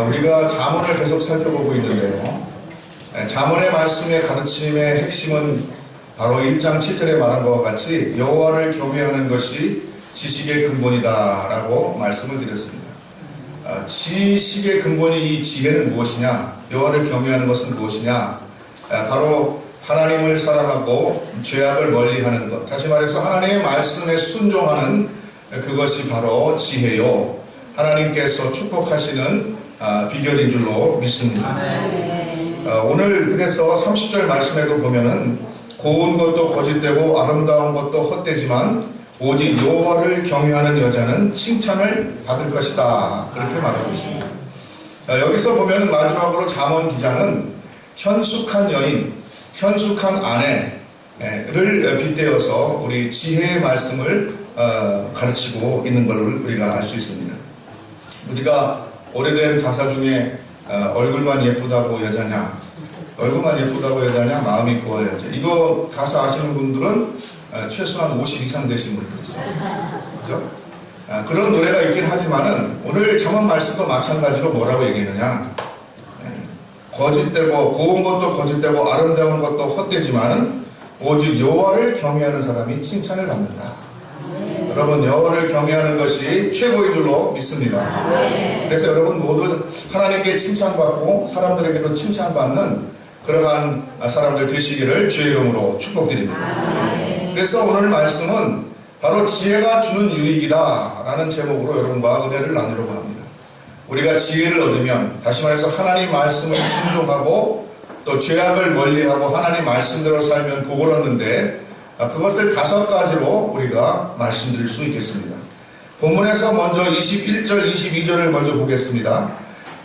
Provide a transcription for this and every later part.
우리가 잠언을 계속 살펴보고 있는데요. 잠언의 말씀의 가르침의 핵심은 바로 1장 7절에 말한 것과 같이 여호와를 경외하는 것이 지식의 근본이다라고 말씀을 드렸습니다. 지식의 근본이 이 지혜는 무엇이냐? 여호와를 경외하는 것은 무엇이냐? 바로 하나님을 사랑하고 죄악을 멀리하는 것. 다시 말해서 하나님의 말씀에 순종하는 그것이 바로 지혜요. 하나님께서 축복하시는 비결인 줄로 믿습니다. 오늘 그래서 30절 말씀에도 보면은 고운 것도 거짓되고 아름다운 것도 헛되지만 오직 여호와를 경외하는 여자는 칭찬을 받을 것이다. 그렇게 말하고 있습니다. 여기서 보면은 마지막으로 잠언 기자는 현숙한 여인, 현숙한 아내를 빗대어서 우리 지혜의 말씀을 가르치고 있는 걸 우리가 알 수 있습니다. 우리가 오래된 가사 중에 얼굴만 예쁘다고 여자냐, 얼굴만 예쁘다고 여자냐, 마음이 고와 여자. 이거 가사 아시는 분들은 최소한 50 이상 되신 분들이죠. 그죠? 그런 노래가 있긴 하지만은 오늘 잠언 말씀도 마찬가지로 뭐라고 얘기하느냐. 거짓되고 고운 것도 거짓되고 아름다운 것도 헛되지만은 오직 여호와를 경외하는 사람이 칭찬을 받는다. 여러분, 여호와를 경외하는 것이 최고인 줄로 믿습니다. 그래서 여러분 모두 하나님께 칭찬받고 사람들에게도 칭찬받는 그러한 사람들 되시기를 주의 이름으로 축복드립니다. 그래서 오늘 말씀은 바로 지혜가 주는 유익이다 라는 제목으로 여러분과 은혜를 나누려고 합니다. 우리가 지혜를 얻으면, 다시 말해서 하나님 말씀을 순종하고 또 죄악을 멀리하고 하나님 말씀대로 살면 복을 얻는데, 그것을 5가지로 우리가 말씀드릴 수 있겠습니다. 본문에서 먼저 21절, 22절을 먼저 보겠습니다.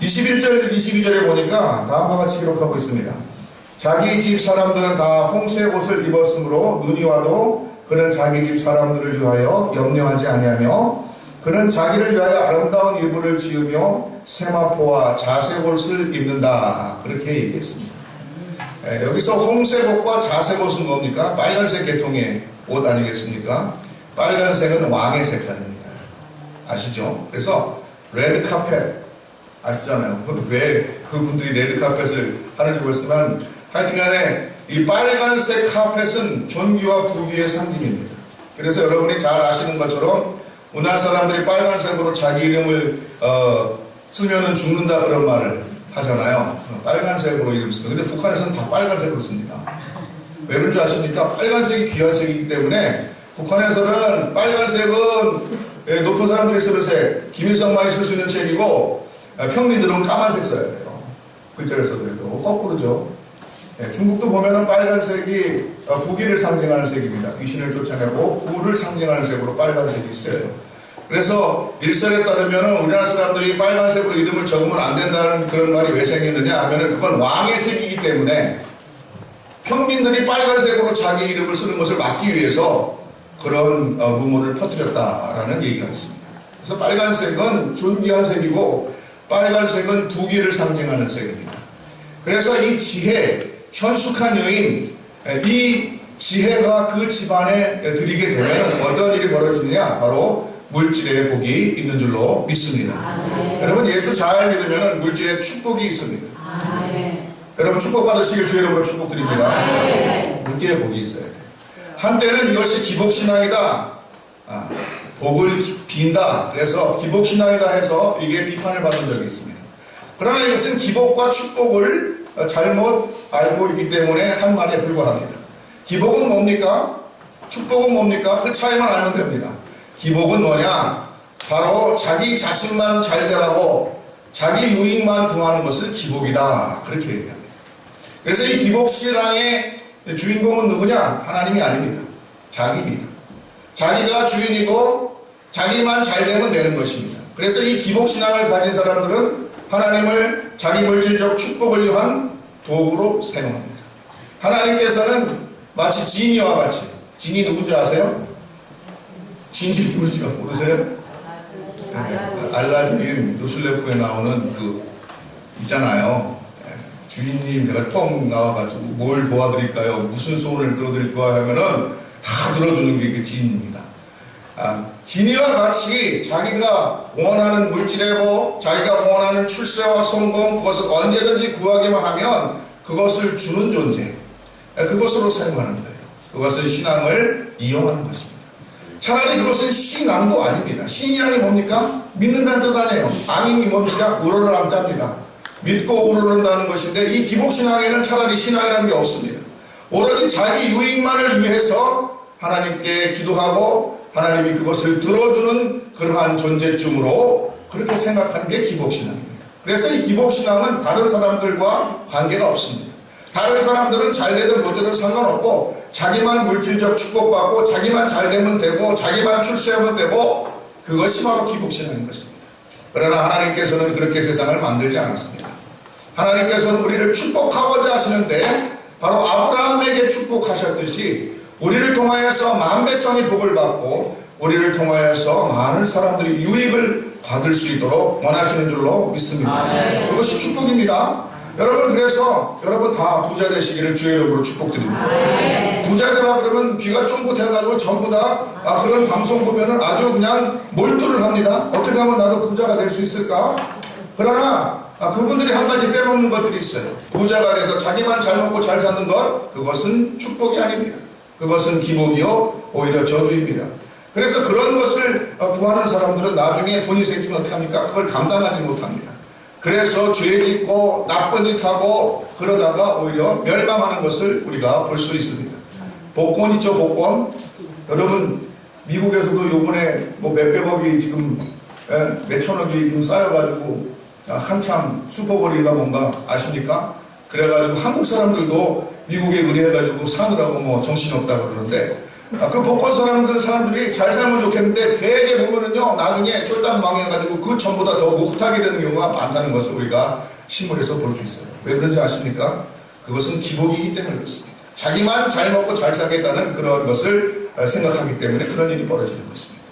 21절, 22절에 보니까 다음과 같이 기록하고 있습니다. 자기 집 사람들은 다 홍색 옷을 입었으므로 눈이 와도 그는 자기 집 사람들을 위하여 염려하지 아니하며 그는 자기를 위하여 아름다운 이불을 지으며 세마포와 자색 옷을 입는다. 그렇게 얘기했습니다. 여기서 홍색 옷과 자색 옷은 뭡니까? 빨간색 계통의 옷 아니겠습니까? 빨간색은 왕의 색깔입니다. 아시죠? 그래서 레드 카펫 아시잖아요. 왜 그분들이 레드 카펫을 하는지 모르겠지만 하여튼간에 이 빨간색 카펫은 존귀와 부귀의 상징입니다. 그래서 여러분이 잘 아시는 것처럼 우리나라 사람들이 빨간색으로 자기 이름을 쓰면은 죽는다 그런 말을 하잖아요. 빨간색으로 이름 쓰는. 근데 북한에서는 다 빨간색으로 씁니다. 왜 그런지 아십니까? 빨간색이 귀한 색이기 때문에 북한에서는 빨간색은 높은 사람들이 쓰는 색, 김일성만이 쓸 수 있는 색이고 평민들은 까만색 써야 돼요. 글자를 써도 거꾸로죠. 중국도 보면은 빨간색이 부귀를 상징하는 색입니다. 귀신을 쫓아내고 부를 상징하는 색으로 빨간색이 있어요. 그래서 일설에 따르면 우리나라 사람들이 빨간색으로 이름을 적으면 안 된다는 그런 말이 왜 생겼느냐 하면은 그건 왕의 색이기 때문에 평민들이 빨간색으로 자기 이름을 쓰는 것을 막기 위해서 그런 루머를 퍼뜨렸다라는 얘기가 있습니다. 그래서 빨간색은 존귀한 색이고 빨간색은 부귀를 상징하는 색입니다. 그래서 이 지혜, 현숙한 여인, 이 지혜가 그 집안에 들이게 되면 어떤 일이 벌어지느냐? 바로 물질의 복이 있는 줄로 믿습니다. 여러분, 예수 잘 믿으면 물질의 축복이 있습니다. 여러분, 축복 받으시길 주의 이름으로 축복드립니다. 물질의 복이 있어야 돼요. 한때는 이것이 기복신앙이다, 복을 빈다, 그래서 기복신앙이다 해서 이게 비판을 받은 적이 있습니다. 그러나 이것은 기복과 축복을 잘못 알고 있기 때문에 한 말에 불과합니다. 기복은 뭡니까? 축복은 뭡니까? 그 차이만 알면 됩니다. 기복은 뭐냐? 바로 자기 자신만 잘 되라고 자기 유익만 구하는 것을 기복이다. 그렇게 얘기합니다. 그래서 이 기복신앙의 주인공은 누구냐? 하나님이 아닙니다. 자기입니다. 자기가 주인이고 자기만 잘 되면 되는 것입니다. 그래서 이 기복신앙을 가진 사람들은 하나님을 자기 물질적 축복을 위한 도구로 사용합니다. 하나님께서는 마치 지니와 같이, 지니 누군지 아세요? 지니 누군지 모르세요? 알라딘 요술래프에 나오는 그 있잖아요. 주인님 내가 통 나와가지고 뭘 도와드릴까요? 무슨 소원을 들어드릴까 하면은 다 들어주는 게 그 지인입니다. 진이와 같이 자기가 원하는 물질의 복, 자기가 원하는 출세와 성공, 그것을 언제든지 구하기만 하면 그것을 주는 존재, 그것으로 사용하는 거예요. 그것은 신앙을 이용하는 것입니다. 차라리 그것은 신앙도 아닙니다. 신이라는 게 뭡니까? 믿는다는 뜻 아니에요. 암이 뭡니까? 우러를 암자입니다. 믿고 우러른다는 것인데, 이 기복신앙에는 차라리 신앙이라는 게 없습니다. 오로지 자기 유익만을 위해서 하나님께 기도하고 하나님이 그것을 들어주는 그러한 존재쯤으로 그렇게 생각하는 게 기복신앙입니다. 그래서 이 기복신앙은 다른 사람들과 관계가 없습니다. 다른 사람들은 잘되든 못되든 상관없고 자기만 물질적 축복받고 자기만 잘되면 되고 자기만 출세하면 되고, 그것이 바로 기복신앙인 것입니다. 그러나 하나님께서는 그렇게 세상을 만들지 않았습니다. 하나님께서는 우리를 축복하고자 하시는데, 바로 아브라함에게 축복하셨듯이 우리를 통하여서 만배성의 복을 받고 우리를 통하여서 많은 사람들이 유익을 받을 수 있도록 원하시는 줄로 믿습니다. 그것이 축복입니다. 여러분, 그래서 여러분 다 부자 되시기를 주의 이름으로 축복드립니다. 부자되라 그러면 귀가 쫑긋해가지고 전부 다 그런 방송 보면은 아주 그냥 몰두를 합니다. 어떻게 하면 나도 부자가 될 수 있을까? 그러나 그분들이 한 가지 빼먹는 것들이 있어요. 부자가 돼서 자기만 잘 먹고 잘 사는 것, 그것은 축복이 아닙니다. 그것은 기복이요 오히려 저주입니다. 그래서 그런 것을 구하는 사람들은 나중에 돈이 생기면 어떻게 합니까? 그걸 감당하지 못합니다. 그래서 죄 짓고 나쁜 짓 하고 그러다가 오히려 멸망하는 것을 우리가 볼 수 있습니다. 복권 있죠, 복권. 여러분, 미국에서도 요번에 뭐 몇백억이 지금 몇천억이 지금 쌓여가지고 한참 슈퍼볼인가 뭔가 아십니까? 그래가지고 한국 사람들도 미국에 의뢰해가지고 사느라고 뭐 정신없다고 그러는데, 그 복권 사람들이 잘 살면 좋겠는데 되게 보면은요 나중에 쫄딱 망해가지고 그 전보다 더 못하게 되는 경우가 많다는 것을 우리가 신문에서 볼 수 있어요. 왜 그런지 아십니까? 그것은 기복이기 때문에 그렇습니다. 자기만 잘 먹고 잘 살겠다는 그런 것을 생각하기 때문에 그런 일이 벌어지는 것입니다.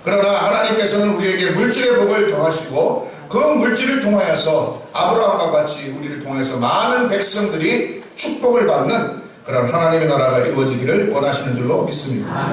그러나 하나님께서는 우리에게 물질의 복을 더하시고 그 물질을 통하여서 아브라함과 같이 우리를 통해서 많은 백성들이 축복을 받는 그런 하나님의 나라가 이루어지기를 원하시는 줄로 믿습니다.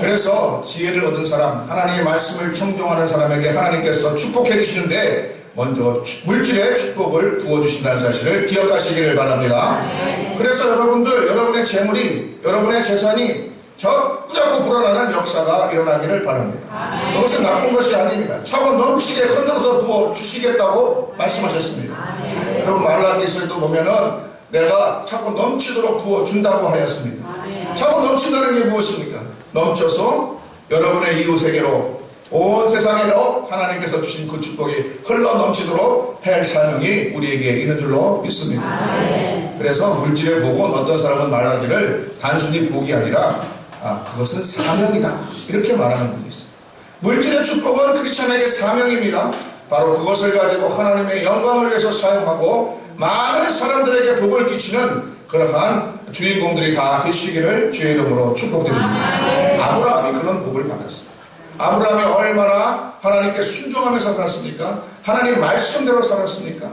그래서 지혜를 얻은 사람, 하나님의 말씀을 청종하는 사람에게 하나님께서 축복해 주시는데 먼저 물질의 축복을 부어주신다는 사실을 기억하시기를 바랍니다. 그래서 여러분들, 여러분의 재물이, 여러분의 재산이 자꾸 불어나는 역사가 일어나기를 바랍니다. 그것은 나쁜 것이 아닙니다. 차고 넘치게 흔들어서 부어주시겠다고 말씀하셨습니다. 여러분 말라기서에도 보면은 내가 차고 넘치도록 부어준다고 하였습니다. 차고 넘친다는 게 무엇입니까? 넘쳐서 여러분의 이웃에게로 온 세상에로 하나님께서 주신 그 축복이 흘러 넘치도록 할 사명이 우리에게 있는 줄로 믿습니다. 그래서 물질의 복은 어떤 사람은 말하기를 단순히 복이 아니라 그것은 사명이다 이렇게 말하는 분이 있어요. 물질의 축복은 크리스찬에게 사명입니다. 바로 그것을 가지고 하나님의 영광을 위해서 사용하고 많은 사람들에게 복을 끼치는 그러한 주인공들이 다 되시기를 주의 이름으로 축복드립니다. 아브라함이 그런 복을 받았습니다. 아브라함이 얼마나 하나님께 순종하면서 살았습니까? 하나님 말씀대로 살았습니까?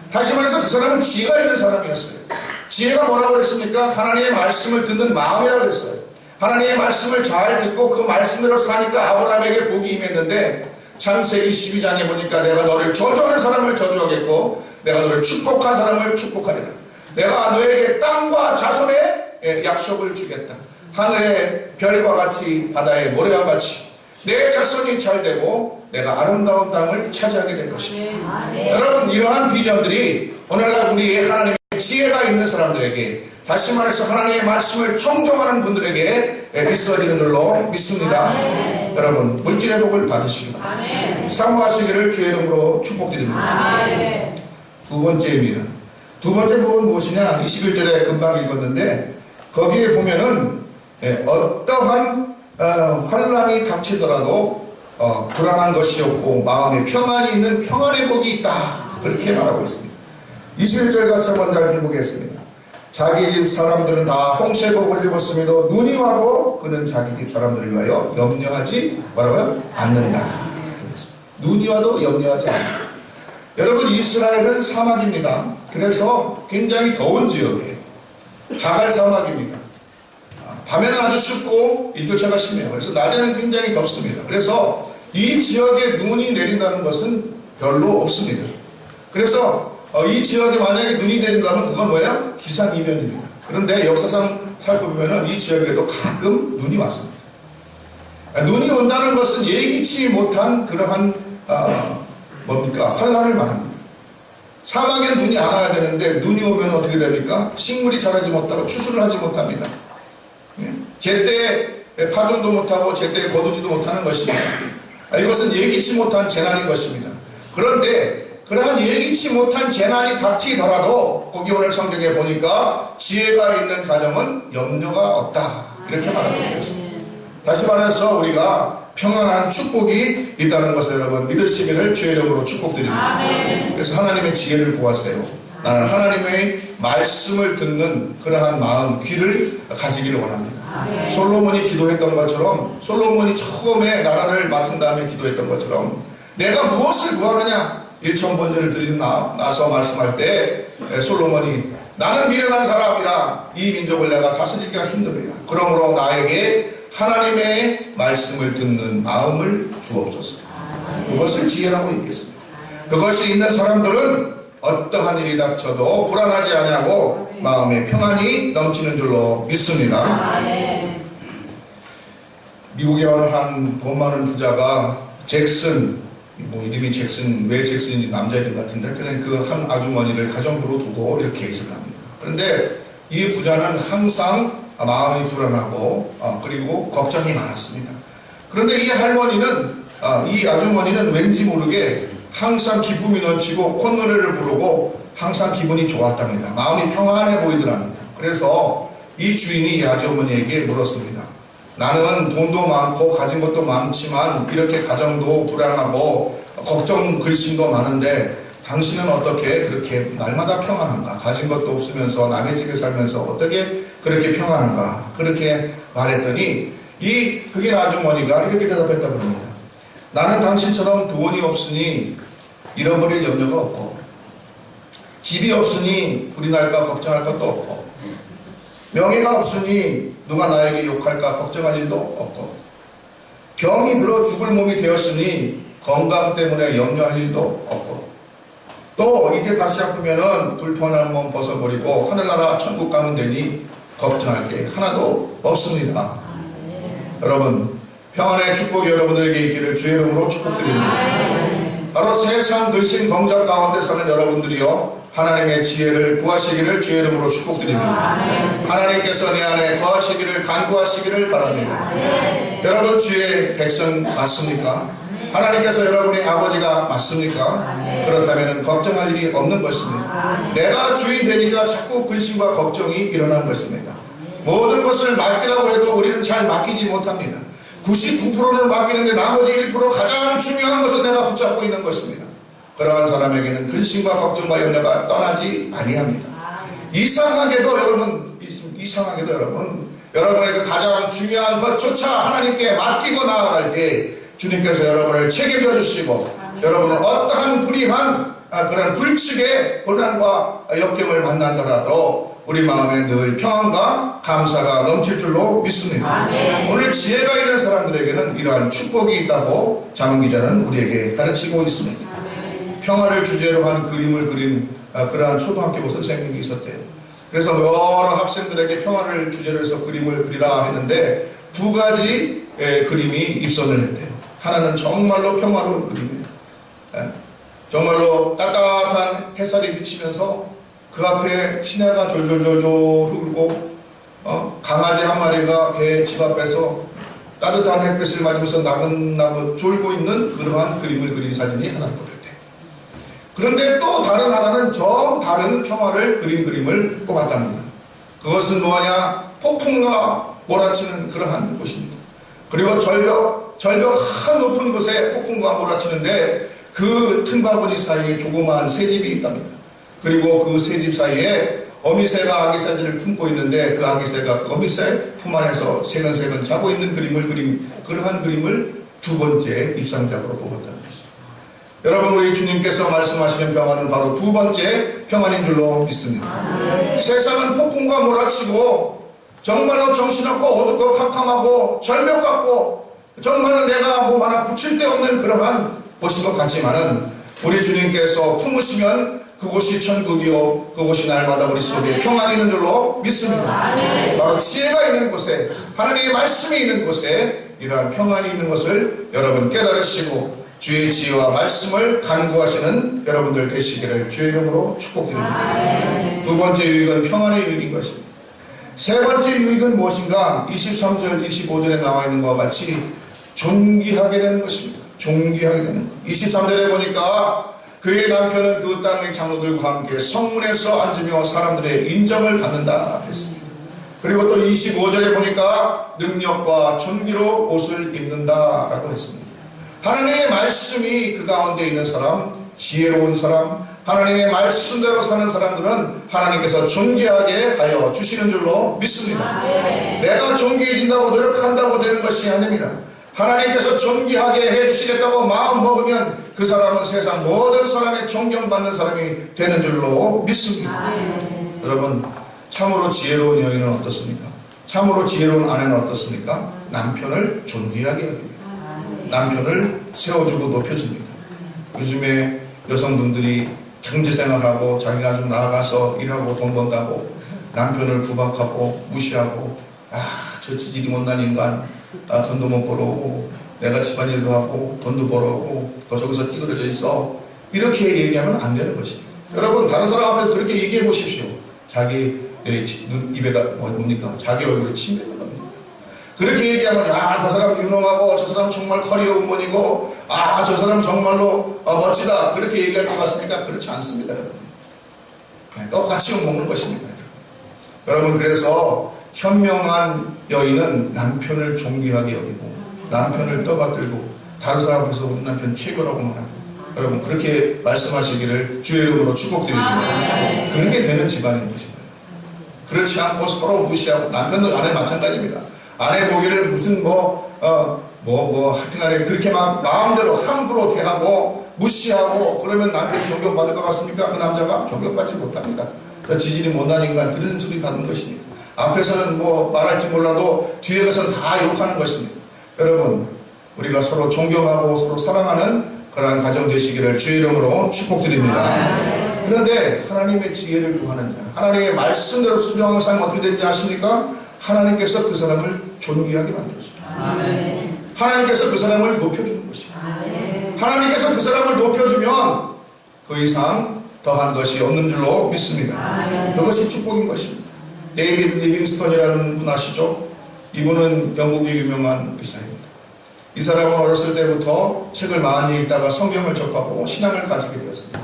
다시 말해서 그 사람은 지혜가 있는 사람이었어요. 지혜가 뭐라고 그랬습니까? 하나님의 말씀을 듣는 마음이라고 그랬어요. 하나님의 말씀을 잘 듣고 그 말씀대로 사니까 아브라함에게 복이 임했는데, 창세기 12장에 보니까 내가 너를 저주하는 사람을 저주하겠고 내가 너를 축복한 사람을 축복하리라. 내가 너에게 땅과 자손의 약속을 주겠다. 하늘의 별과 같이 바다의 모래와 같이 내 자손이 잘되고 내가 아름다운 땅을 차지하게 될 것이다. 여러분, 이러한 비전들이 오늘날 우리의 하나님의 지혜가 있는 사람들에게, 다시 말해서 하나님의 말씀을 청정하는 분들에게 비춰지는 줄로 믿습니다. 여러분, 물질의 복을 받으시기 바랍니다. 사모하시기를 주의 이름으로 축복드립니다. 두 번째입니다. 두 번째 복은 무엇이냐? 21절에 금방 읽었는데 거기에 보면은 어떠한 환란이 닥치더라도 불안한 것이 없고 마음에 평안이 있는 평안의 복이 있다, 그렇게 말하고 있습니다. 21절 같이 한번 잘 보겠습니다. 자기 집 사람들은 다 홍채복을 입었음에도 눈이 와도 그는 자기 집 사람들을 위하여 염려하지 뭐라고요? 않는다. 눈이 와도 염려하지 않는다. 여러분, 이스라엘은 사막입니다. 그래서 굉장히 더운 지역이에요. 자갈 사막입니다. 밤에는 아주 춥고 일교차가 심해요. 그래서 낮에는 굉장히 덥습니다. 그래서 이 지역에 눈이 내린다는 것은 별로 없습니다. 그래서 이 지역에 만약에 눈이 내린다면 그건 뭐예요? 기상이변입니다. 그런데 역사상 살펴보면 이 지역에도 가끔 눈이 왔습니다. 눈이 온다는 것은 예기치 못한 그러한 환란을 말합니다. 사막에 눈이 안 와야 되는데 눈이 오면 어떻게 됩니까? 식물이 자라지 못하고 추수를 하지 못합니다. 제때 파종도 못하고 제때 거두지도 못하는 것입니다. 이것은 예기치 못한 재난인 것입니다. 그런데 그러한 예기치 못한 재난이 닥치더라도 거기 오늘 성경에 보니까 지혜가 있는 가정은 염려가 없다. 이렇게 말하고 있습니다. 다시 말해서 우리가 평안한 축복이 있다는 것을 여러분 믿으시기를 주의 이름으로 축복드립니다. 그래서 하나님의 지혜를 구하세요. 나는 하나님의 말씀을 듣는 그러한 마음, 귀를 가지기를 원합니다. 솔로몬이 기도했던 것처럼, 솔로몬이 처음에 나라를 맡은 다음에 기도했던 것처럼 내가 무엇을 구하느냐? 일천번제를 드리는 나서 말씀할 때 솔로몬이 나는 미련한 사람이라 이 민족을 내가 다스리기가 힘듭니다. 그러므로 나에게 하나님의 말씀을 듣는 마음을 주옵소서. 그것을 지혜라고 얘기했습니다. 그것이 있는 사람들은 어떠한 일이 닥쳐도 불안하지 아니하고 마음에 평안이 넘치는 줄로 믿습니다. 미국에 어느 한 돈 많은 부자가 잭슨, 이름이 잭슨, 왜 잭슨인지 남자 이름 같은데 그 한 아주머니를 가정부로 두고 이렇게 있었답니다. 그런데 이 부자는 항상 마음이 불안하고 그리고 걱정이 많았습니다. 그런데 이 할머니는 이 아주머니는 왠지 모르게 항상 기쁨이 넘치고 콧노래를 부르고 항상 기분이 좋았답니다. 마음이 평안해 보이더랍니다. 그래서 이 주인이 이 아주머니에게 물었습니다. 나는 돈도 많고 가진 것도 많지만 이렇게 가정도 불안하고 걱정 근심도 많은데 당신은 어떻게 그렇게 날마다 평안한가? 가진 것도 없으면서 남의 집에 살면서 어떻게 그렇게 평안한가? 그렇게 말했더니 이 흑인 아주머니가 이렇게 대답했다고 합니다. 나는 당신처럼 돈이 없으니 잃어버릴 염려가 없고 집이 없으니 불이 날까 걱정할 것도 없고 명예가 없으니 누가 나에게 욕할까 걱정할 일도 없고 병이 들어 죽을 몸이 되었으니 건강 때문에 염려할 일도 없고 또 이제 다시 아프면은 불편한 몸 벗어버리고 하늘나라 천국 가면 되니 걱정할 게 하나도 없습니다. 여러분 평안의 축복이 여러분들에게 있기를 주의 이름으로 축복드립니다. 바로 세상 근심 걱정 가운데 사는 여러분들이요 하나님의 지혜를 구하시기를 주의 이름으로 축복드립니다. 하나님께서 내 안에 거하시기를 간구하시기를 바랍니다. 여러분 주의 백성 맞습니까? 하나님께서 여러분의 아버지가 맞습니까? 그렇다면 걱정할 일이 없는 것입니다. 내가 주인 되니까 자꾸 근심과 걱정이 일어나는 것입니다. 모든 것을 맡기라고 해도 우리는 잘 맡기지 못합니다. 99%는 맡기는데 나머지 1% 가장 중요한 것은 내가 붙잡고 있는 것입니다. 그러한 사람에게는 근심과 걱정과 염려가 떠나지 아니합니다. 이상하게도 여러분 여러분의 그 가장 중요한 것조차 하나님께 맡기고 나아갈 때 주님께서 여러분을 책임져 주시고 여러분은 어떠한 불의한 그런 불측의 고난과 역경을 만난더라도 우리 마음에 늘 평안과 감사가 넘칠 줄로 믿습니다. 오늘 지혜가 있는 사람들에게는 이러한 축복이 있다고 잠언 기자는 우리에게 가르치고 있습니다. 평화를 주제로 한 그림을 그린 그러한 초등학교 선생님이 있었대요. 그래서 여러 학생들에게 평화를 주제로 해서 그림을 그리라 했는데 두 가지 그림이 입선을 했대요. 하나는 정말로 평화로운 그림이에요. 정말로 따뜻한 햇살이 비치면서 그 앞에 시내가 졸졸졸졸 흐르고 강아지 한 마리가 개 집 앞에서 따뜻한 햇빛을 맞으면서 나긋나긋 졸고 있는 그러한 그림을 그린 사진이 하나 뽑혔대요. 그런데 또 다른 하나는 정 다른 평화를 그린 그림을 뽑았답니다. 그것은 뭐냐? 폭풍과 몰아치는 그러한 곳입니다. 그리고 절벽 한 높은 곳에 폭풍과 몰아치는데 그 틈바구니 사이에 조그마한 새집이 있답니다. 그리고 그 새집 사이에 어미새가 아기새들을 품고 있는데 그 아기새가 그 어미새 품 안에서 세근세근 자고 있는 그러한 그림을 두 번째 입상작으로 뽑았다는 것입니다. 여러분 우리 주님께서 말씀하시는 평안은 바로 두 번째 평안인 줄로 믿습니다. 세상은 폭풍과 몰아치고 정말로 정신없고 어둡고 캄캄하고 절벽 같고 정말로 내가 몸 하나 붙일 데 없는 그러한 곳인 것 같지만은 우리 주님께서 품으시면 그곳이 천국이요 그곳이 날마다 우리 속에 평안이 있는 줄로 믿습니다. 바로 지혜가 있는 곳에 하나님의 말씀이 있는 곳에 이러한 평안이 있는 것을 여러분 깨달으시고 주의 지혜와 말씀을 간구하시는 여러분들 되시기를 주의 이름으로 축복드립니다. 두 번째 유익은 평안의 유익인 것입니다. 세 번째 유익은 무엇인가? 23절 25절에 나와 있는 것과 같이 존귀하게 되는 것입니다. 존귀하게 되는 것. 23절에 보니까 그의 남편은 그 땅의 장로들과 함께 성문에서 앉으며 사람들의 인정을 받는다 했습니다. 그리고 또 25절에 보니까 능력과 존귀로 옷을 입는다라고 했습니다. 하나님의 말씀이 그 가운데 있는 사람, 지혜로운 사람, 하나님의 말씀대로 사는 사람들은 하나님께서 존귀하게 하여 주시는 줄로 믿습니다. 내가 존귀해진다고 노력한다고 되는 것이 아닙니다. 하나님께서 존귀하게 해주시겠다고 마음 먹으면 그 사람은 세상 모든 사람의 존경받는 사람이 되는 줄로 믿습니다. 여러분, 참으로 지혜로운 여인은 어떻습니까? 참으로 지혜로운 아내는 어떻습니까? 남편을 존귀하게 여깁니다. 남편을 세워주고 높여줍니다. 요즘에 여성분들이 경제생활하고 자기가 좀 나아가서 일하고 돈 번다고 남편을 구박하고 무시하고 저 지질이 못난 인간, 돈도 못 벌어오고 내가 집안일도 하고 돈도 벌어오고 너 저기서 찌그러져 있어, 이렇게 얘기하면 안 되는 것입니다. 여러분, 다른 사람 앞에서 그렇게 얘기해 보십시오. 자기 입에다 뭡니까? 자기 얼굴에 침 뱉는 겁니다. 그렇게 얘기하면 저 사람 유능하고 저 사람 정말 커리어 우먼이고 저 사람 정말로 멋지다, 그렇게 얘기할 것 같습니까? 그렇지 않습니다. 여러분. 똑같이 욕먹는 것입니다. 여러분, 그래서 현명한 여인은 남편을 존귀하게 여기고 남편을 떠받들고 다른 사람 앞에서 우리 남편 최고라고 말하고, 여러분 그렇게 말씀하시기를 주의 이름으로 축복드립니다. 그런 게 되는 집안인 것입니다. 그렇지 않고 서로 무시하고, 남편도 아내 마찬가지입니다. 아내 보기를 무슨 하여튼간에 그렇게 막 마음대로 함부로 대하고 무시하고 그러면 남편이 존경받을 것 같습니까? 그 남자가 존경받지 못합니다. 저 지질이 못난 인간, 그런 소리 받는 것입니다. 앞에서는 말할지 몰라도 뒤에 가서는 다 욕하는 것입니다. 여러분, 우리가 서로 존경하고 서로 사랑하는 그러한 가정 되시기를 주의 이름으로 축복드립니다. 그런데 하나님의 지혜를 구하는 자, 하나님의 말씀대로 순종하는 사람이 어떻게 되는지 아십니까? 하나님께서 그 사람을 존귀하게 만들어줍니다. 하나님께서 그 사람을 높여주는 것입니다. 하나님께서 그 사람을 높여주면 그 이상 더한 것이 없는 줄로 믿습니다. 그것이 축복인 것입니다. 데이비드 리빙스턴이라는 분 아시죠? 이분은 영국의 유명한 의사입니다. 이 사람은 어렸을 때부터 책을 많이 읽다가 성경을 접하고 신앙을 가지게 되었습니다.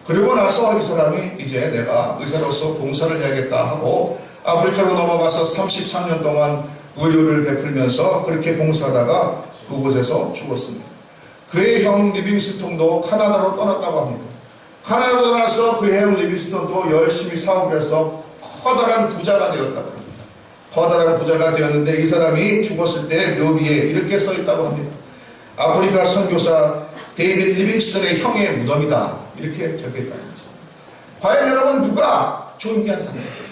그리고 나서 이 사람이 이제 내가 의사로서 봉사를 해야겠다 하고 아프리카로 넘어가서 33년 동안 의료를 베풀면서 그렇게 봉사하다가 그곳에서 죽었습니다. 그의 형 리빙스톤도 카나다로 떠났다고 합니다. 카나다로 떠나서 그의 형 리빙스톤도 열심히 사업해서 커다란 부자가 되었다고 합니다. 커다란 부자가 되었는데 이 사람이 죽었을 때 묘비에 이렇게 써있다고 합니다. 아프리카 선교사 데이비드 리빙스턴의 형의 무덤이다, 이렇게 적혀있다는 거죠. 과연 여러분, 누가 존귀한 사람입니까?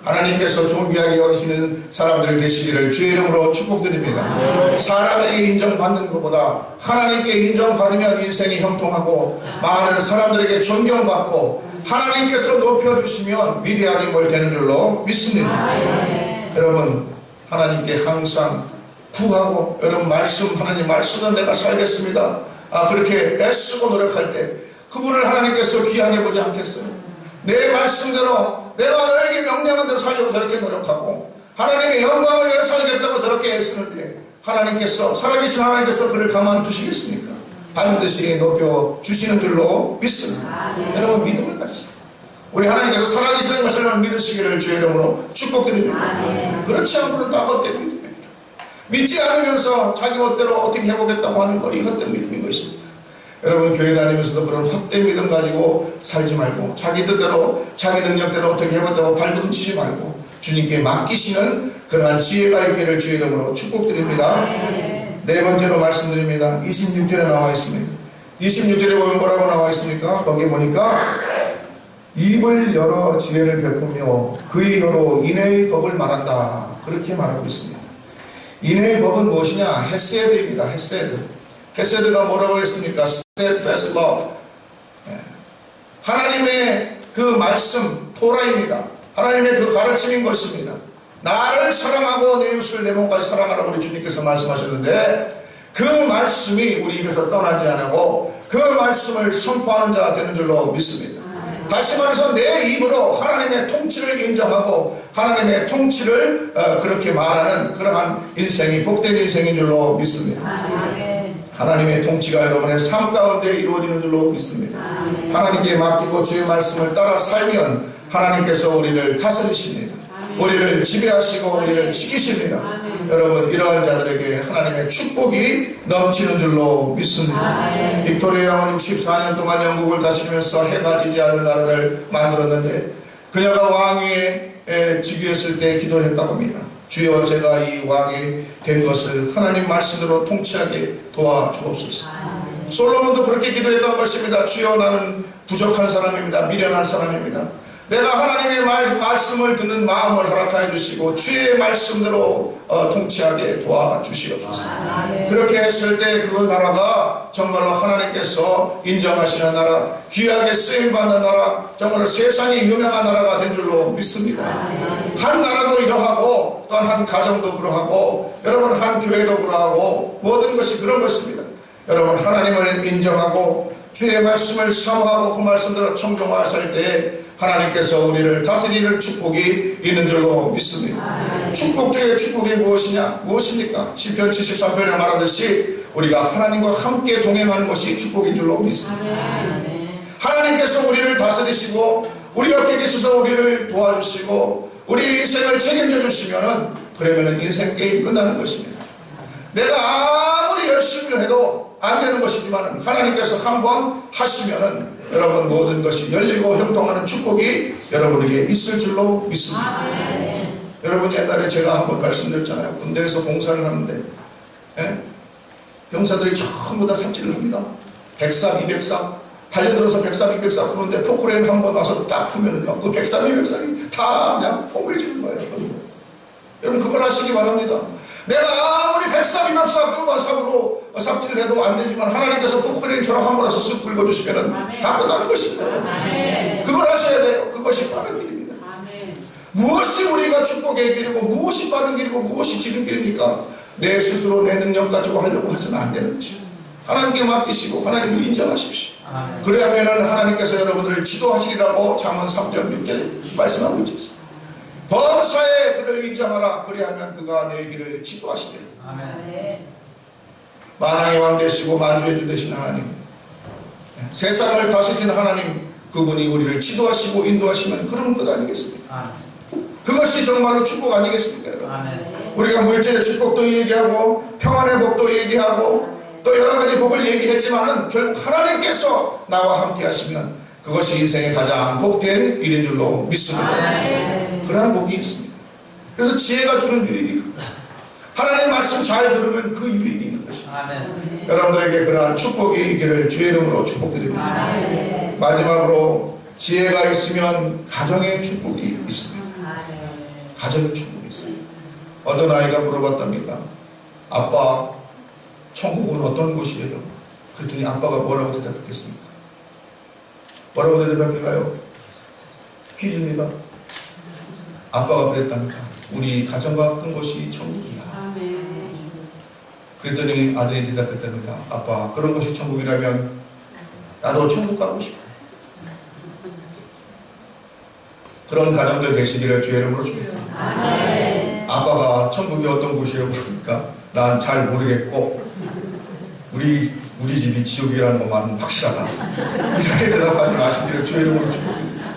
하나님께서 존귀하게 여기시는 사람들 되시기를 주의 이름으로 축복드립니다. 사람에게 인정받는 것보다 하나님께 인정받으면 인생이 형통하고 많은 사람들에게 존경받고 하나님께서 높여주시면 위대한 인물 되는 줄로 믿습니다. 여러분, 하나님께 항상 구하고, 여러분 하나님 말씀은 내가 살겠습니다, 그렇게 애쓰고 노력할 때 그분을 하나님께서 귀하게 보지 않겠어요? 내 말씀대로 내가 너에게 명령한 대로 살려고 저렇게 노력하고 하나님의 영광을 위해 살겠다고 저렇게 애쓰는데 하나님께서, 살아계신 하나님께서 그를 가만두시겠습니까? 반드시 높여주시는 줄로 믿습니다. 여러분, 믿음을 가지세요. 우리 하나님께서 살아계시는 것을 믿으시기를 주의 이름으로 축복드립니다. 그렇지 않고는 다 헛된 믿음입니다. 믿지 않으면서 자기 멋대로 어떻게 해보겠다고 하는 거, 이 헛된 믿음인 것입니다. 여러분, 교회 다니면서도 그런 헛된 믿음 가지고 살지 말고 자기 뜻대로 자기 능력대로 어떻게 해봤다고 발버둥 치지 말고 주님께 맡기시는 그러한 지혜가 있기를 주의 이름으로 축복드립니다. 네 번째로 말씀드립니다. 26절에 나와 있습니다. 26절에 보면 뭐라고 나와 있습니까? 거기 보니까 입을 열어 지혜를 베푸며 그의 혀로 인애의 법을 말한다. 그렇게 말하고 있습니다. 인애의 법은 무엇이냐? 헤세드입니다. 헤세드. 헤세드가 뭐라고 했습니까? steadfast love. 하나님의 그 말씀, 토라입니다. 하나님의 그 가르침인 것입니다. 나를 사랑하고 내 이웃을 내 몸까지 사랑하라고 우리 주님께서 말씀하셨는데, 그 말씀이 우리 입에서 떠나지 않고 그 말씀을 선포하는 자가 되는 줄로 믿습니다. 다시 말해서 내 입으로 하나님의 통치를 인정하고 하나님의 통치를 그렇게 말하는 그러한 인생이 복된 인생인 줄로 믿습니다. 하나님의 통치가 여러분의 삶 가운데 이루어지는 줄로 믿습니다. 하나님께 맡기고 주의 말씀을 따라 살면 하나님께서 우리를 다스리십니다. 우리를 지배하시고 우리를 지키십니다. 여러분, 이러한 자들에게 하나님의 축복이 넘치는 줄로 믿습니다. 빅토리아 왕은 64년 동안 영국을 다스리면서 해가 지지 않는 나라를 만들었는데, 그녀가 왕위에 즉위했을 때 기도했다고 합니다. 주여, 제가 이 왕이 된 것을 하나님 말씀으로 통치하게 도와주옵소서. 솔로몬도 그렇게 기도했던 것입니다. 주여, 나는 부족한 사람입니다. 미련한 사람입니다. 내가 하나님의 말씀을 듣는 마음을 허락하여 주시고 주의 말씀대로 통치하게 도와주시옵소서. 그렇게 했을 때 그 나라가 정말로 하나님께서 인정하시는 나라, 귀하게 쓰임받는 나라, 정말로 세상에 유명한 나라가 된 줄로 믿습니다. 한 나라도 이러하고 또한 한 가정도 그러하고 여러분 한 교회도 그러하고 모든 것이 그런 것입니다. 여러분, 하나님을 인정하고 주의 말씀을 사모하고 그 말씀대로 청종하실 때 하나님께서 우리를 다스리는 축복이 있는 줄로 믿습니다. 축복 중에 축복이 무엇이냐? 무엇입니까? 시편 73편에 말하듯이 우리가 하나님과 함께 동행하는 것이 축복인 줄로 믿습니다. 하나님께서 우리를 다스리시고 우리 곁에 계셔서 우리를 도와주시고 우리 인생을 책임져 주시면은 그러면은 인생 게임 끝나는 것입니다. 내가 아무리 열심히 해도 안 되는 것이지만 하나님께서 한번 하시면은 여러분 모든 것이 열리고 형통하는 축복이 여러분에게 있을 줄로 믿습니다. 여러분, 옛날에 제가 한번 말씀드렸잖아요. 군대에서 봉사를 하는데 병사들이 전부 다 삽질을 합니다. 103, 203 달려들어서 103, 203 푸는데 포크레인 한번 와서 딱 푸면은요, 그 103, 203이 다 그냥 폼을 지는 거예요. 여러분, 그걸 하시기 바랍니다. 내가 아무리 103, 203으로 삽질을 해도 안 되지만 하나님께서 포크레인처럼 한 번 와서 쓱 긁어주시면 다 끝나는 것입니다. 그걸 하셔야 돼요. 그것이 빠른 길입니다. 무엇이 우리가 축복의 길이고 무엇이 빠른 길이고 무엇이 지름 길입니까? 내 스스로 내 능력 가지고 하려고 하서는 안 되는 것이에요. 하나님께 맡기시고 하나님을 인정하십시오. 그래야면 하나님께서 여러분들을 지도하시리라고 잠언 3장 6절에 말씀하고 있습니다. 범사에 그를 인정하라. 그리하면 그가 내 길을 지도하시리라. 만왕의 왕 되시고 만주의 주 되신 하나님, 세상을 다스리는 하나님, 그분이 우리를 지도하시고 인도하시면 그런 것 아니겠습니까? 그것이 정말로 축복 아니겠습니까? 우리가 물질의 축복도 얘기하고 평안의 복도 얘기하고 또 여러 가지 복을 얘기했지만은 결국 하나님께서 나와 함께 하시면 그것이 인생의 가장 복된 일인 줄로 믿습니다. 그러한 복이 있습니다. 그래서 지혜가 주는 유익이 하나님의 말씀 잘 들으면 그 유익이 있는 것입니다. 여러분들에게 그러한 축복이 있기를 주의 이름으로 축복드립니다. 마지막으로 지혜가 있으면 가정의 축복이 있습니다. 가정의 축복이 있어요. 어떤 아이가 물어봤답니다. 아빠, 천국은 어떤 곳이에요? 그랬더니 아빠가 뭐라고 대답했겠습니까? 뭐라고 대답할까요? 퀴즈입니다. 아빠가 그랬답니다. 우리 가정과 같은 곳이 천국이야. 그랬더니 아들이 대답했답니다. 아빠, 그런 곳이 천국이라면 나도 천국 가고 싶어. 그런 가정들 되시기를 주의 이름으로 축복합니다. 아빠가 천국이 어떤 곳이라고 그러니까 난 잘 모르겠고 우리 집이 지옥이라는 것만 확실하다. 이렇게 대답하지 마시기를 주의 이름으로 축복합니다.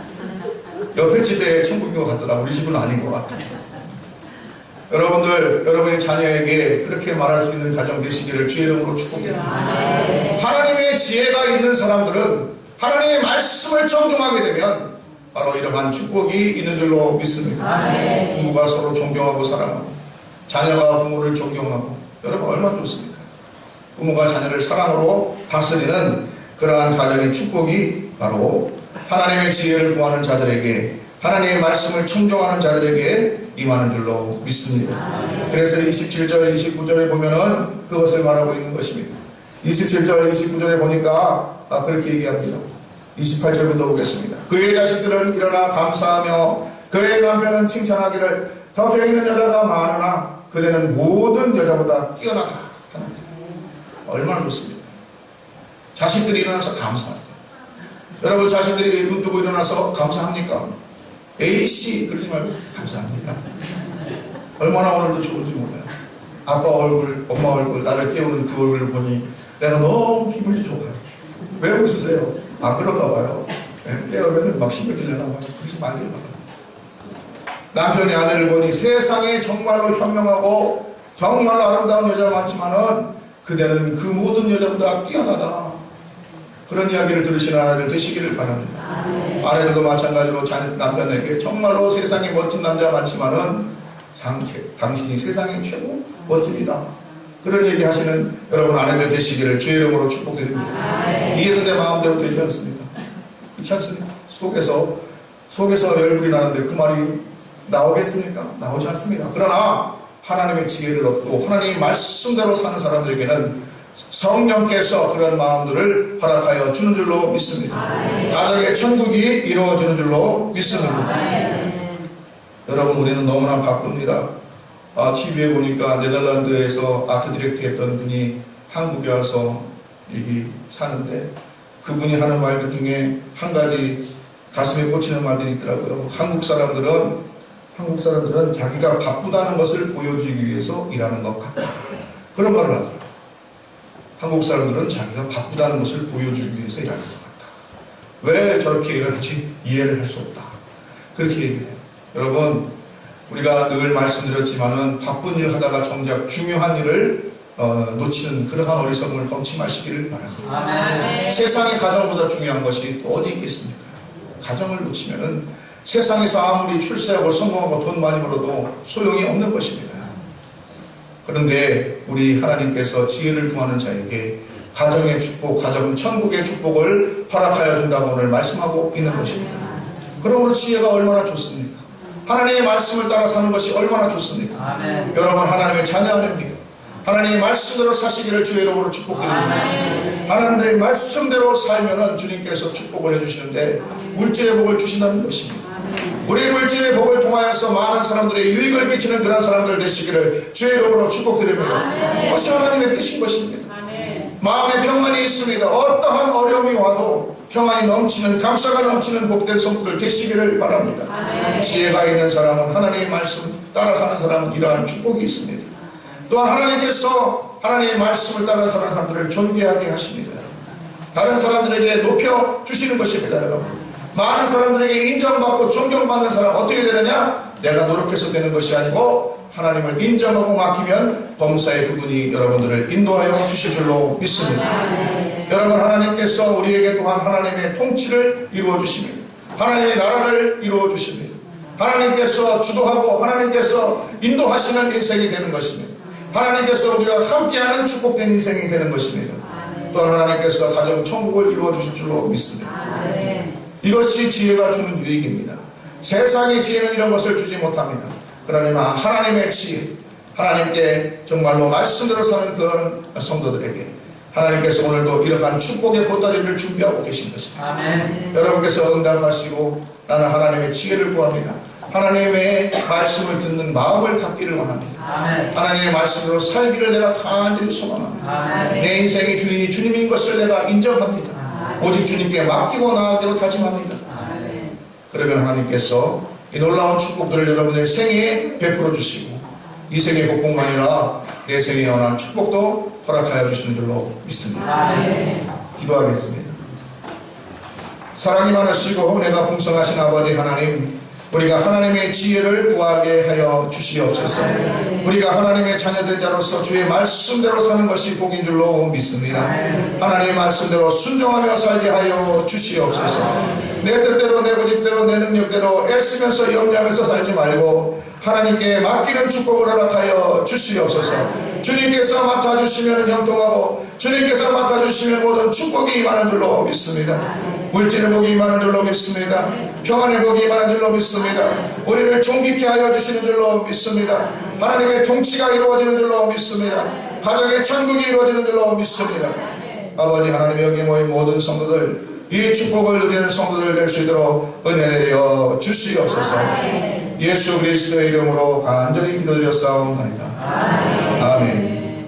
옆에 집에 천국인 것 같더라. 우리 집은 아닌 것 같아. 여러분들, 여러분의 자녀에게 그렇게 말할 수 있는 가정 되시기를 주의 이름으로 축복합니다. 하나님의 지혜가 있는 사람들은 하나님의 말씀을 정중하게 되면 바로 이러한 축복이 있는 줄로 믿습니다. 부모가 서로 존경하고 사랑하고 자녀가 부모를 존경하고, 여러분 얼마나 좋습니까? 부모가 자녀를 사랑으로 다스리는 그러한 가정의 축복이 바로 하나님의 지혜를 구하는 자들에게, 하나님의 말씀을 청종하는 자들에게 임하는 줄로 믿습니다. 그래서 27절 29절에 보면은 그것을 말하고 있는 것입니다. 27절 29절에 보니까 그렇게 얘기합니다. 28절부터 보겠습니다. 그의 자식들은 일어나 감사하며 그의 남편은 칭찬하기를 더 배이는 여자가 많으나 그대는 모든 여자보다 뛰어나다 합니다. 얼마나 좋습니까? 자식들이 일어나서 감사합니다. 여러분 자식들이 눈 뜨고 일어나서 감사합니까? A씨 그러지 말고 감사합니다. 얼마나 오늘도 좋은지 몰라요. 아빠 얼굴, 엄마 얼굴, 나를 깨우는 그 얼굴을 보니 내가 너무 기분이 좋아요. 왜 웃으세요? 안 그런가 봐요. 깨우면 막 신경질내나 봐요. 그래서 말리를 받아요. 남편이 아내를 보니 세상에 정말로 현명하고 정말로 아름다운 여자가 많지만은 그대는 그 모든 여자보다 뛰어나다. 그런 이야기를 들으시는 아내들 되시기를 바랍니다. 아내들도 마찬가지로 남편에게 정말로 세상에 멋진 남자가 많지만은 당신이 세상에 최고 멋집니다. 그런 얘기 하시는 여러분 아내들 되시기를 주의 이름으로 축복드립니다. 이게 근데 마음대로 되지 않습니다. 그렇지 않습니까? 속에서 열불이 나는데 그 말이 나오겠습니까? 나오지 않습니다. 그러나 하나님의 지혜를 얻고 하나님의 말씀대로 사는 사람들에게는 성령께서 그런 마음들을 허락하여 주는 줄로 믿습니다. 가정의 천국이 이루어지는 줄로 믿습니다. 여러분 우리는 너무나 바쁩니다. TV에 보니까 네덜란드에서 아트 디렉터 했던 분이 한국에 와서 여기 사는데 그분이 하는 말들 중에 한 가지 가슴에 꽂히는 말들이 있더라고요. 한국 사람들은 자기가 바쁘다는 것을 보여주기 위해서 일하는 것 같다. 그런 말을 하더라고요. 한국 사람들은 자기가 바쁘다는 것을 보여주기 위해서 일하는 것 같다. 왜 저렇게 일하는지 이해를 할 수 없다. 그렇게 얘기해요. 여러분 우리가 늘 말씀드렸지만은 바쁜 일 하다가 정작 중요한 일을 놓치는 그러한 어리석음을 범치 마시기를 바랍니다. 아멘. 세상의 가정보다 중요한 것이 또 어디 있겠습니까? 가정을 놓치면은 세상에서 아무리 출세하고 성공하고 돈 많이 벌어도 소용이 없는 것입니다. 그런데 우리 하나님께서 지혜를 구하는 자에게 가정의 축복, 가정 천국의 축복을 허락하여 준다고 오늘 말씀하고 있는 것입니다. 그러므로 지혜가 얼마나 좋습니까? 하나님의 말씀을 따라 사는 것이 얼마나 좋습니까? 아멘. 여러분 하나님의 자녀 아닙니까? 하나님의 말씀대로 사시기를 주의 이름으로 축복드립니다. 하나님의 말씀대로 살면은 주님께서 축복을 해주시는데 물질의 복을 주신다는 것입니다. 우리 물질의 복을 통하여서 많은 사람들의 유익을 끼치는 그런 사람들 되시기를 주의 이름으로 축복드립니다. 그것이 하나님의 뜻인 것입니다. 마음에 평안이 있습니다. 어떠한 어려움이 와도 평안이 넘치는, 감사가 넘치는 복된 성도들 되시기를 바랍니다. 지혜가 있는 사람은 하나님의 말씀 따라 사는 사람은 이러한 축복이 있습니다. 또한 하나님께서 하나님의 말씀을 따라 사는 사람들을 존귀하게 하십니다. 다른 사람들에게 높여 주시는 것입니다. 여러분 많은 사람들에게 인정받고 존경받는 사람 어떻게 되느냐? 내가 노력해서 되는 것이 아니고 하나님을 인정하고 맡기면 범사의 그분이 여러분들을 인도하여 주실 줄로 믿습니다. 여러분 하나님께서 우리에게 또한 하나님의 통치를 이루어 주십니다. 하나님의 나라를 이루어 주십니다. 하나님께서 주도하고 하나님께서 인도하시는 인생이 되는 것입니다. 하나님께서 우리가 함께하는 축복된 인생이 되는 것입니다. 또한 하나님께서 가정 천국을 이루어 주실 줄로 믿습니다. 이것이 지혜가 주는 유익입니다. 세상의 지혜는 이런 것을 주지 못합니다. 그러나 하나님의 지혜, 하나님께 정말로 말씀대로 사는 그런 성도들에게 하나님께서 오늘도 이러한 축복의 보따리를 준비하고 계신 것입니다. 아멘. 여러분께서 응답하시고 나는 하나님의 지혜를 구합니다. 하나님의 말씀을 듣는 마음을 갖기를 원합니다. 아멘. 하나님의 말씀으로 살기를 내가 간절히 소망합니다. 아멘. 내 인생이 주님인 것을 내가 인정합니다. 아멘. 오직 주님께 맡기고 나아가기로 다짐합니다. 아멘. 그러면 하나님께서 이 놀라운 축복들을 여러분의 생애에 베풀어 주시고 이 생의 복복만 아니라 내 생에 원한 축복도 허락하여 주시는 줄로 믿습니다. 아멘. 기도하겠습니다. 사랑이 많으시고 은혜가 풍성하신 아버지 하나님, 우리가 하나님의 지혜를 구하게 하여 주시옵소서. 우리가 하나님의 자녀된 자로서 주의 말씀대로 사는 것이 복인 줄로 믿습니다. 하나님의 말씀대로 순종하며 살게 하여 주시옵소서. 내 뜻대로 내 고집대로 내 능력대로 애쓰면서 염려하면서 살지 말고 하나님께 맡기는 축복을 허락하여 주시옵소서. 주님께서 맡아주시면 형통하고 주님께서 맡아주시면 모든 축복이 임하는 줄로 믿습니다. 물질의 복이 임하는 줄로 믿습니다. 평안의 복이 임하는 줄로 믿습니다. 우리를 존귀케 하여 주시는 줄로 믿습니다. 하나님의 통치가 이루어지는 줄로 믿습니다. 가정의 천국이 이루어지는 줄로 믿습니다. 아버지 하나님, 여기 모인 모든 성도들, 이 축복을 누리는 성도들 될 수 있도록 은혜 내려 주시옵소서. 예수 그리스도의 이름으로 간절히 기도드렸사옵나이다. 아멘.